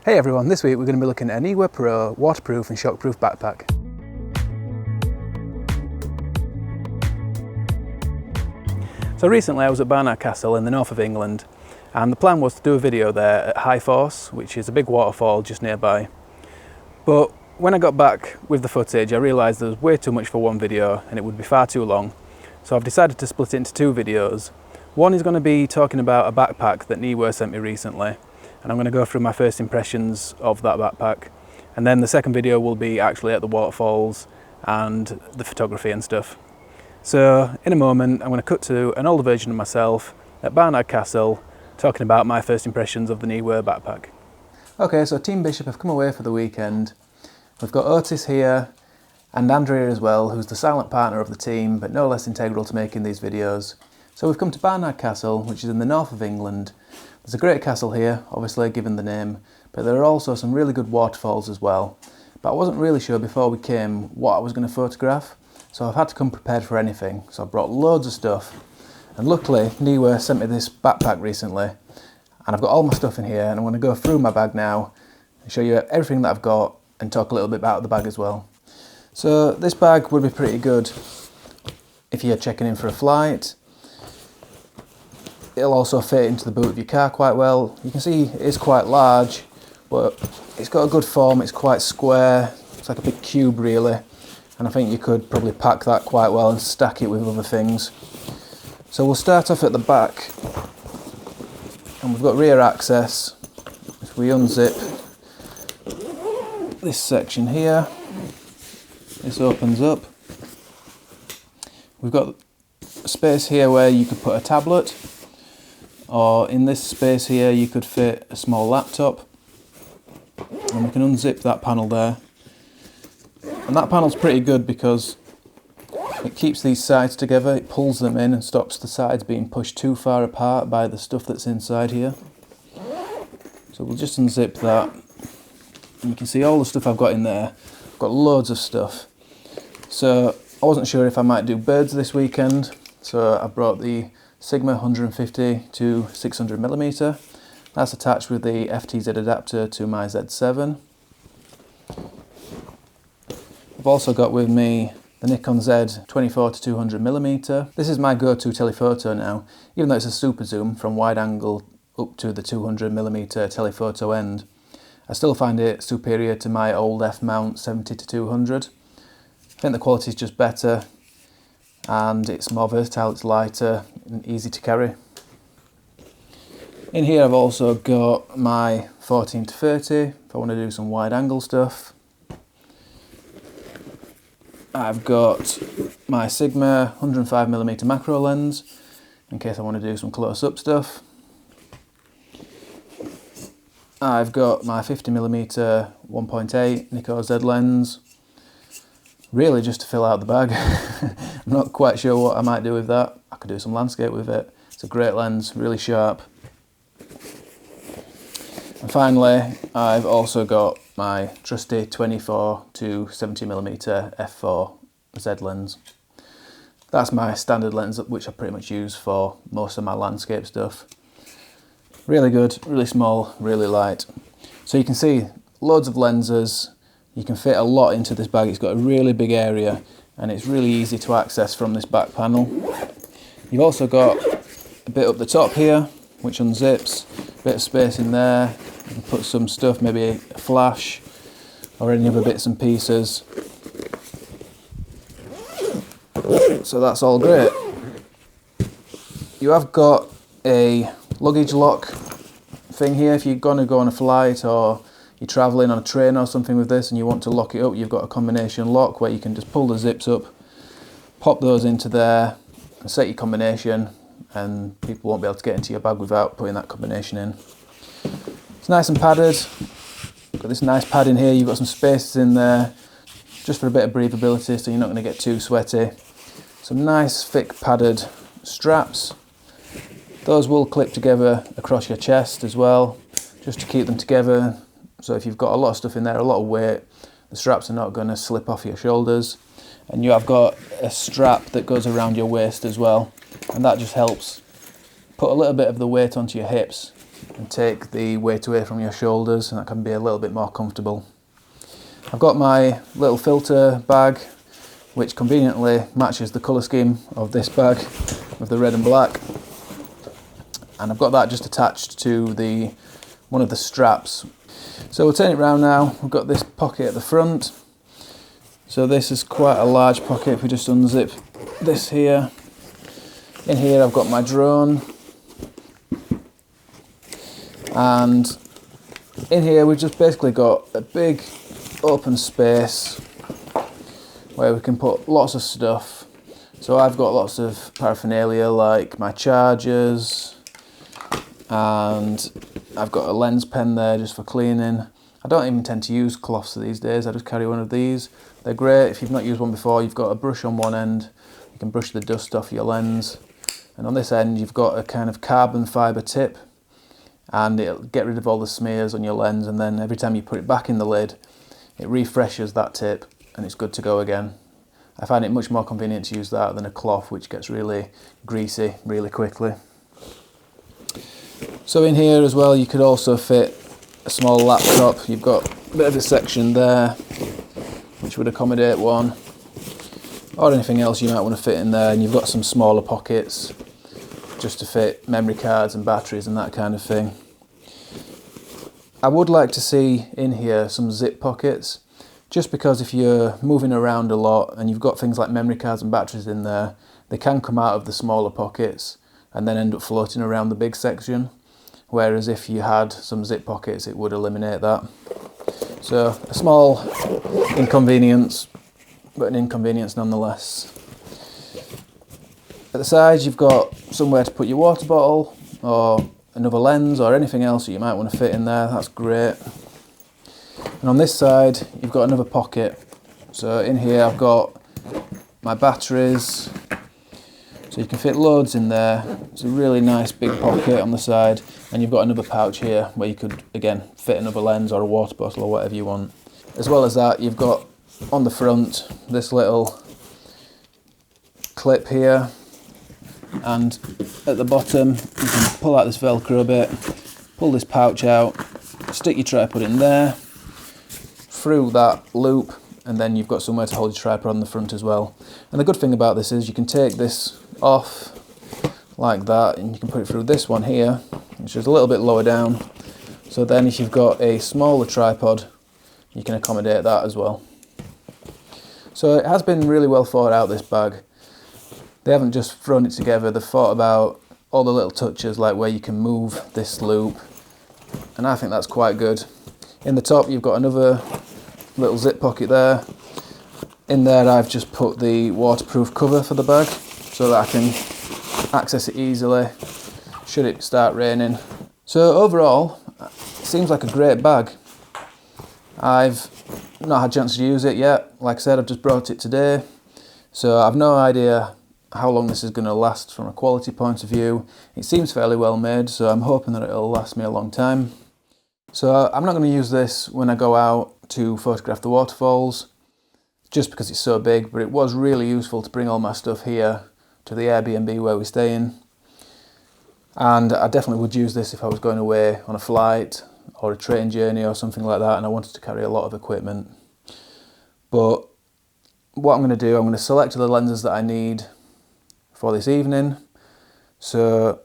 Hey everyone, this week we're going to be looking at a Neewer Pro waterproof and shockproof backpack. So recently I was at Barnard Castle in the north of England, and the plan was to do a video there at High Force, which is a big waterfall just nearby. But when I got back with the footage, I realised there was way too much for one video and it would be far too long. So I've decided to split it into two videos. One is going to be talking about a backpack that Neewer sent me recently, and I'm going to go through my first impressions of that backpack. And then the second video will be actually at the waterfalls and the photography and stuff. So in a moment I'm going to cut to an older version of myself at Barnard Castle talking about my first impressions of the Neewer backpack. Okay, so Team Bishop have come away for the weekend. We've got Otis here and Andrea as well, who's the silent partner of the team but no less integral to making these videos. So we've come to Barnard Castle, which is in the north of England. There's a great castle here, obviously given the name, but there are also some really good waterfalls as well. But I wasn't really sure before we came what I was going to photograph, so I've had to come prepared for anything. So I brought loads of stuff, and luckily Neewer sent me this backpack recently, and I've got all my stuff in here, and I'm going to go through my bag now and show you everything that I've got and talk a little bit about the bag as well. So this bag would be pretty good if you're checking in for a flight. It'll also fit into the boot of your car quite well. You can see it is quite large, but it's got a good form. It's quite square. It's like a big cube really, and I think you could probably pack that quite well and stack it with other things. So we'll start off at the back, and we've got rear access. If we unzip this section here, this opens up. We've got a space here where you could put a tablet, or in this space here you could fit a small laptop, and we can unzip that panel there. And that panel's pretty good because it keeps these sides together, it pulls them in and stops the sides being pushed too far apart by the stuff that's inside here. So we'll just unzip that, and you can see all the stuff I've got in there. I've got loads of stuff. So I wasn't sure if I might do birds this weekend, so I brought the Sigma 150 to 600mm. That's attached with the FTZ adapter to my Z7. I've also got with me the Nikon Zed 24 to 200mm. This is my go-to telephoto now, even though it's a super zoom from wide angle up to the 200mm telephoto end. I still find it superior to my old F-mount 70 to 200. I think the quality is just better, and it's more versatile, it's lighter and easy to carry. In here I've also got my 14 to 30 if I want to do some wide angle stuff. I've got my Sigma 105mm macro lens in case I want to do some close-up stuff. I've got my 50mm 1.8 Nikon Zed lens, really just to fill out the bag. I'm not quite sure what I might do with that. I could do some landscape with it. It's a great lens, really sharp. And finally, I've also got my trusty 24 to 70mm f4 Z lens. That's my standard lens, which I pretty much use for most of my landscape stuff. Really good, really small, really light. So you can see loads of lenses. You can fit a lot into this bag. It's got a really big area and it's really easy to access from this back panel. You've also got a bit up the top here which unzips, a bit of space in there. You can put some stuff, maybe a flash or any other bits and pieces. So that's all great. You have got a luggage lock thing here if you're going to go on a flight or you're travelling on a train or something with this and you want to lock it up. You've got a combination lock where you can just pull the zips up, pop those into there and set your combination, and people won't be able to get into your bag without putting that combination in. It's nice and padded. Got this nice pad in here. You've got some spaces in there just for a bit of breathability so you're not going to get too sweaty. Some nice thick padded straps. Those will clip together across your chest as well, just to keep them together. So if you've got a lot of stuff in there, a lot of weight, the straps are not going to slip off your shoulders. And you have got a strap that goes around your waist as well, and that just helps put a little bit of the weight onto your hips and take the weight away from your shoulders, and that can be a little bit more comfortable. I've got my little filter bag, which conveniently matches the colour scheme of this bag with the red and black, and I've got that just attached to one of the straps. So we'll turn it round now. We've got this pocket at the front, so this is quite a large pocket. If we just unzip this here, in here I've got my drone, and in here we've just basically got a big open space where we can put lots of stuff. So I've got lots of paraphernalia like my chargers, and I've got a lens pen there just for cleaning. I don't even tend to use cloths these days, I just carry one of these. They're great if you've not used one before. You've got a brush on one end, you can brush the dust off your lens, and on this end you've got a kind of carbon fibre tip, and it'll get rid of all the smears on your lens, and then every time you put it back in the lid it refreshes that tip and it's good to go again. I find it much more convenient to use that than a cloth, which gets really greasy really quickly. So in here as well you could also fit a small laptop. You've got a bit of a section there which would accommodate one, or anything else you might want to fit in there, and you've got some smaller pockets just to fit memory cards and batteries and that kind of thing. I would like to see in here some zip pockets, just because if you're moving around a lot and you've got things like memory cards and batteries in there, they can come out of the smaller pockets and then end up floating around the big section, whereas if you had some zip pockets it would eliminate that. So a small inconvenience, but an inconvenience nonetheless. At the sides you've got somewhere to put your water bottle or another lens or anything else that you might want to fit in there. That's great. And on this side you've got another pocket. So in here I've got my batteries, so you can fit loads in there. It's a really nice big pocket on the side, and you've got another pouch here where you could again fit another lens or a water bottle or whatever you want. As well as that, you've got on the front this little clip here, and at the bottom you can pull out this velcro bit, pull this pouch out, stick your tripod in there, through that loop, and then you've got somewhere to hold your tripod on the front as well. And the good thing about this is you can take this off like that, and you can put it through this one here, which is a little bit lower down, so then if you've got a smaller tripod you can accommodate that as well. So it has been really well thought out, this bag. They haven't just thrown it together, they've thought about all the little touches, like where you can move this loop, and I think that's quite good. In the top you've got another little zip pocket there. In there I've just put the waterproof cover for the bag so that I can access it easily should it start raining. So overall it seems like a great bag. I've not had a chance to use it yet. Like I said, I've just brought it today, so I've no idea how long this is going to last from a quality point of view. It seems fairly well made, so I'm hoping that it'll last me a long time. So I'm not going to use this when I go out to photograph the waterfalls, just because it's so big, but it was really useful to bring all my stuff here to the Airbnb where we're staying. And I definitely would use this if I was going away on a flight or a train journey or something like that and I wanted to carry a lot of equipment. But what I'm going to do, I'm going to select the lenses that I need for this evening. So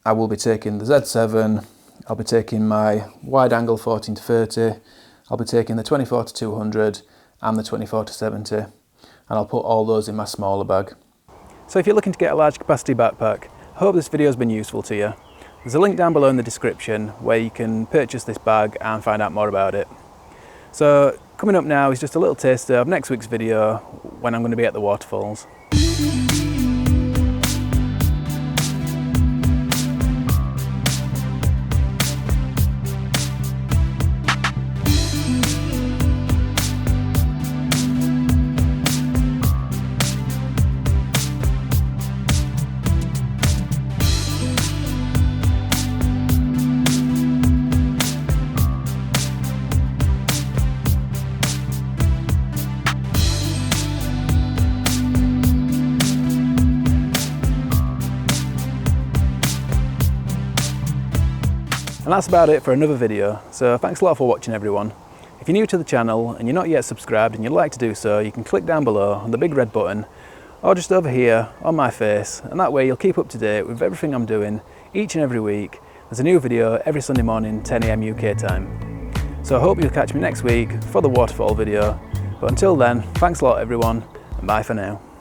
I will be taking the Z7, I'll be taking my wide angle 14-30, I'll be taking the 24-200 and the 24-70, and I'll put all those in my smaller bag. So if you're looking to get a large capacity backpack, I hope this video has been useful to you. There's a link down below in the description where you can purchase this bag and find out more about it. So coming up now is just a little taster of next week's video when I'm going to be at the waterfalls. And that's about it for another video, so thanks a lot for watching everyone. If you're new to the channel and you're not yet subscribed and you'd like to do so, you can click down below on the big red button or just over here on my face, and that way you'll keep up to date with everything I'm doing each and every week. There's a new video every Sunday morning, 10 AM UK time. So I hope you'll catch me next week for the waterfall video, but until then, thanks a lot everyone, and bye for now.